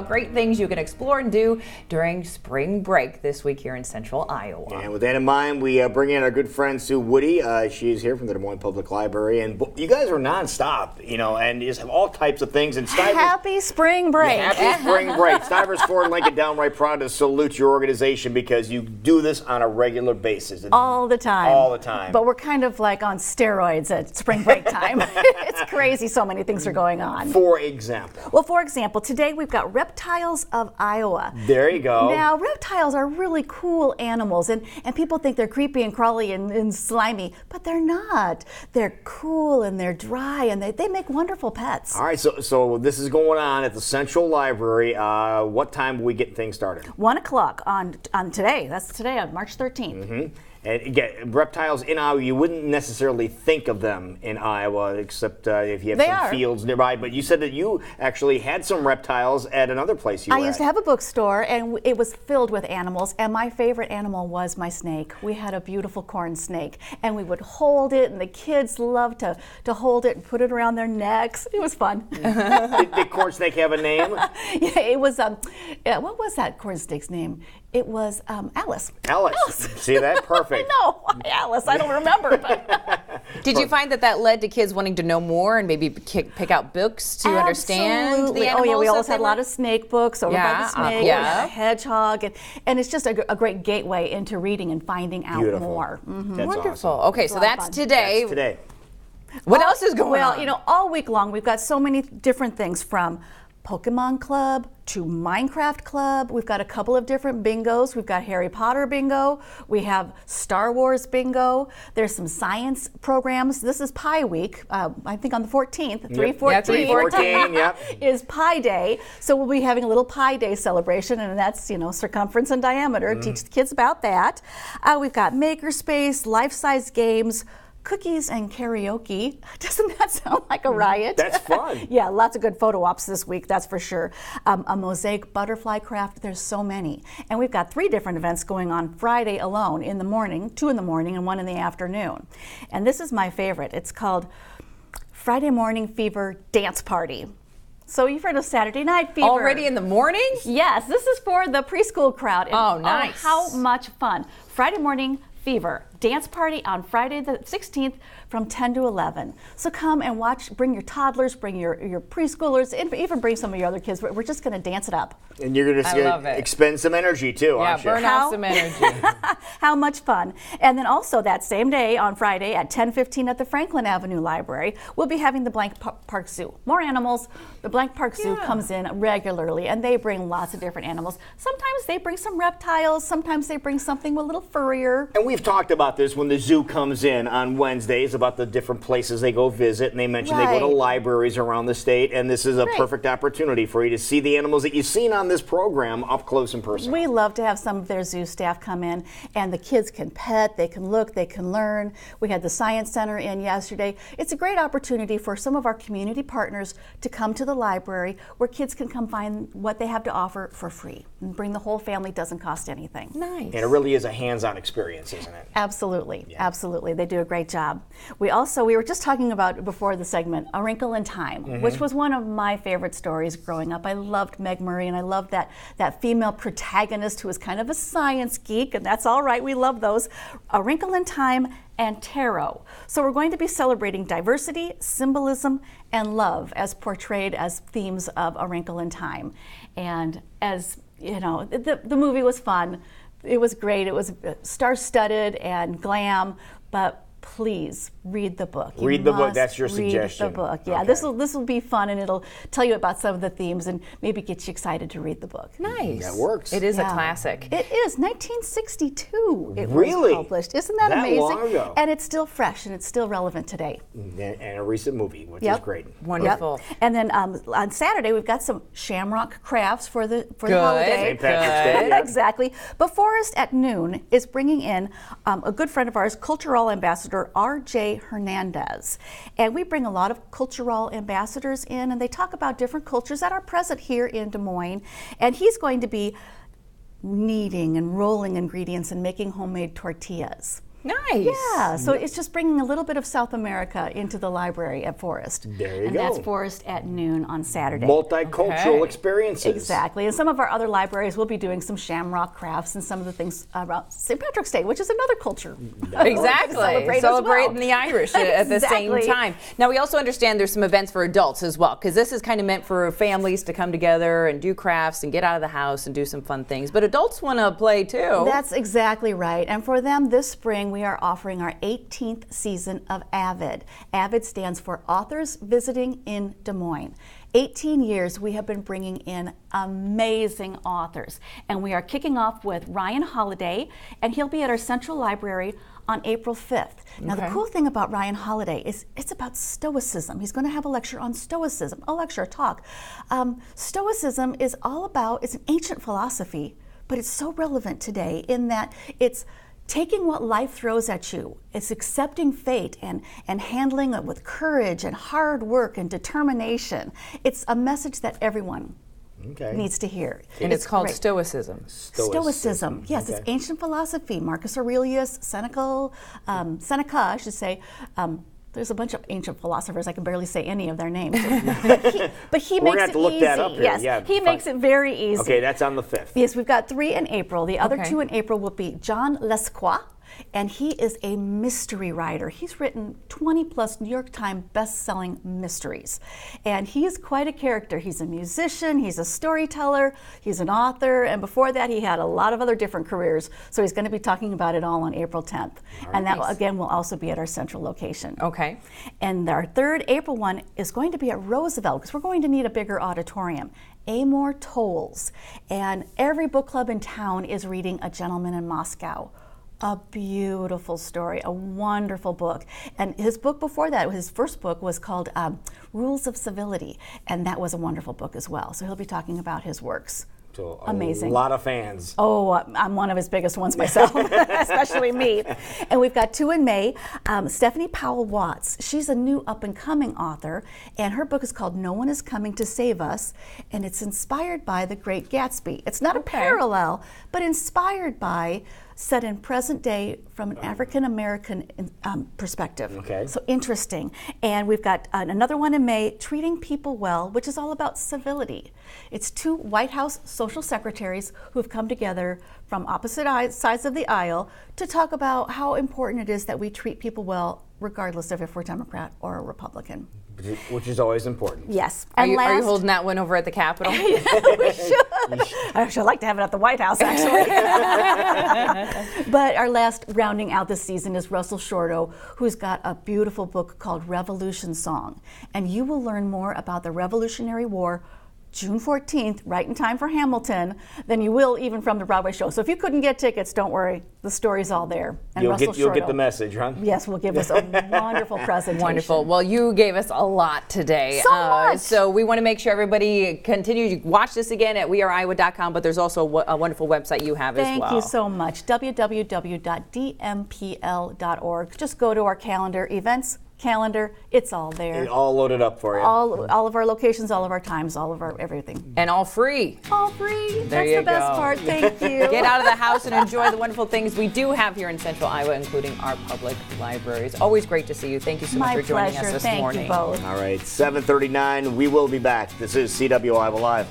Great things you can explore and do during spring break this week here in Central Iowa. And with that in mind, we bring in our good friend Sue Woody. She's here from the Des Moines Public Library, and you guys are nonstop, and you just have all types of things. And Stivers, happy spring break! Yeah, happy spring break! Stivers Ford Lincoln downright proud to salute your organization because you do this on a regular basis. All the time. All the time. But we're kind of like on steroids at spring break time. It's crazy. So many things are going on. For example. Well, for example, today we've got Reptiles of Iowa. There you go. Now, reptiles are really cool animals, and people think they're creepy and crawly and slimy, but they're not. They're cool and they're dry, and they make wonderful pets. All right, so this is going on at the Central Library. What time will we get things started? 1 o'clock on today. That's today on March 13th. Mm-hmm. And again, reptiles in Iowa, you wouldn't necessarily think of them in Iowa, except if you have some fields nearby. But you said that you actually had some reptiles at another place you were I used to have a bookstore, and it was filled with animals, and my favorite animal was my snake. We had a beautiful corn snake, and we would hold it, and the kids loved to hold it and put it around their necks. It was fun. Did corn snake have a name? Yeah, it was, what was that corn snake's name? It was Alice. Alice. See that? Perfect. No, Alice. I don't remember. But. Did you find that led to kids wanting to know more and maybe pick out books to understand the animals? Oh, yeah, we always had a lot of snake books over by the snake, the hedgehog, and it's just a great gateway into reading and finding out more. Mm-hmm. That's wonderful. Awesome. Okay, so that's today. That's today. What else is going on? Well, all week long we've got so many different things, from Pokemon Club to Minecraft Club. We've got a couple of different bingos. We've got Harry Potter bingo. We have Star Wars bingo. There's some science programs. This is Pi Week. I think on the 14th, 3/14 yep. is Pi Day. So we'll be having a little Pi Day celebration, and that's circumference and diameter. Teach the kids about that. We've got makerspace, life-size games, cookies and karaoke. Doesn't that sound like a riot? That's fun. Yeah, lots of good photo ops this week, that's for sure. A mosaic butterfly craft, there's so many. And we've got 3 different events going on Friday alone, in the morning, 2 in the morning and 1 in the afternoon. And this is my favorite. It's called Friday Morning Fever Dance Party. So you've heard of Saturday Night Fever. Already in the morning? Yes, this is for the preschool crowd. And, nice. How much fun. Friday Morning Fever Dance Party on Friday the 16th from 10 to 11. So come and watch, bring your toddlers, bring your preschoolers, and even bring some of your other kids. We're just going to dance it up. And you're going to expend some energy too, aren't you? Yeah, burn out some energy. How much fun. And then also that same day on Friday at 10:15 at the Franklin Avenue Library, we'll be having the Blank Park Zoo. More animals. The Blank Park Zoo comes in regularly, and they bring lots of different animals. Sometimes they bring some reptiles. Sometimes they bring something a little furrier. And we've talked about this when the zoo comes in on Wednesdays, about the different places they go visit, and they mention they go to libraries around the state, and this is a perfect opportunity for you to see the animals that you've seen on this program up close and personal. We love to have some of their zoo staff come in, and the kids can pet, they can look, they can learn. We had the Science Center in yesterday. It's a great opportunity for some of our community partners to come to the library where kids can come find what they have to offer for free. And bring the whole family, doesn't cost anything. Nice. And it really is a hands-on experience, isn't it? Absolutely, absolutely. They do a great job. We were just talking about before the segment, A Wrinkle in Time, which was one of my favorite stories growing up. I loved Meg Murray, and I loved that female protagonist who was kind of a science geek, and that's all right, we love those. A Wrinkle in Time and Tarot. So we're going to be celebrating diversity, symbolism, and love as portrayed as themes of A Wrinkle in Time. And as you know, the movie was fun. It was great. It was star-studded and glam, but please read the book. Read the book. That's your suggestion. Read the book. Yeah, okay. This will be fun, and it'll tell you about some of the themes and maybe get you excited to read the book. Nice. That works. It is a classic. It is 1962. It really? was published. Isn't that amazing? Long ago. And it's still fresh and it's still relevant today. And a recent movie, which is great. Wonderful. Yep. And then on Saturday we've got some Shamrock crafts for the holiday. St. Patrick's Day. Yep. Exactly. Before us at noon is bringing in a good friend of ours, Cultural Ambassador R.J. Hernandez. And we bring a lot of cultural ambassadors in, and they talk about different cultures that are present here in Des Moines. And he's going to be kneading and rolling ingredients and making homemade tortillas. Nice. Yeah, so it's just bringing a little bit of South America into the library at Forest. There you and go. And that's Forest at noon on Saturday. Multicultural experiences. Exactly. And some of our other libraries will be doing some shamrock crafts and some of the things around St. Patrick's Day, which is another culture. Exactly. Celebrating the Irish at the same Exactly. time. Now, we also understand there's some events for adults as well, because this is kind of meant for families to come together and do crafts and get out of the house and do some fun things. But adults want to play too. That's exactly right. And for them this spring, we are offering our 18th season of AVID. AVID stands for Authors Visiting in Des Moines. 18 years we have been bringing in amazing authors. And we are kicking off with Ryan Holiday, and he'll be at our Central Library on April 5th. Now, the cool thing about Ryan Holiday is it's about Stoicism. He's going to have a lecture on Stoicism, a talk. Stoicism is all about, it's an ancient philosophy, but it's so relevant today in that it's taking what life throws at you. It's accepting fate and handling it with courage and hard work and determination. It's a message that everyone needs to hear. And it's called great. Stoicism. Stoicism. Yes, it's ancient philosophy. Marcus Aurelius, Seneca, I should say. There's a bunch of ancient philosophers. I can barely say any of their names. but he We're makes gonna have it to look easy. that up here. Yes, Yeah, he makes it very easy. Okay, that's on the 5th. Yes, we've got 3 in April. The other 2 in April will be John Lesquois, and he is a mystery writer. He's written 20 plus New York Times best-selling mysteries. And he is quite a character. He's a musician, he's a storyteller, he's an author, and before that he had a lot of other different careers. So he's going to be talking about it all on April 10th. And that, again, will also be at our central location. Okay. And our 3rd April one is going to be at Roosevelt, because we're going to need a bigger auditorium. Amor Towles. And every book club in town is reading A Gentleman in Moscow. A beautiful story, a wonderful book. And his book before that, his first book was called Rules of Civility, and that was a wonderful book as well. So he'll be talking about his works. So Amazing. A lot of fans. Oh, I'm one of his biggest ones myself, especially me. And we've got 2 in May. Stephanie Powell Watts, she's a new up-and-coming author, and her book is called No One Is Coming to Save Us, and it's inspired by The Great Gatsby. It's not a parallel, but inspired by, set in present day from an African-American perspective. Okay. So interesting. And we've got another one in May, Treating People Well, which is all about civility. It's 2 White House social secretaries who have come together from opposite sides of the aisle to talk about how important it is that we treat people well, regardless of if we're Democrat or Republican. Which is always important. Yes. Are And you last, holding that one over at the Capitol? we should. I actually like to have it at the White House, actually. But our last rounding out this season is Russell Shorto, who's got a beautiful book called Revolution Song. And you will learn more about the Revolutionary War June 14th, right in time for Hamilton, than you will even from the Broadway show. So if you couldn't get tickets, don't worry. The story's all there. And You'll Russell get the Shorto, message, huh? yes, will give us a wonderful presentation. Wonderful. Well, you gave us a lot today. So much. So we want to make sure everybody continue to watch this again at weareiowa.com, but there's also a wonderful website you have as well. Thank you so much. www.dmpl.org. Just go to our calendar, events, calendar, it's all there. It all loaded up for you. All of our locations, all of our times, all of our everything. And all free. All free. There That's you the best go. part. Thank you. Get out of the house and enjoy the wonderful things we do have here in Central Iowa, including our public libraries. Always great to see you. Thank you so much My for joining pleasure. us this Thank morning. you both. All right, 7:39. We will be back. This is CW Iowa Live.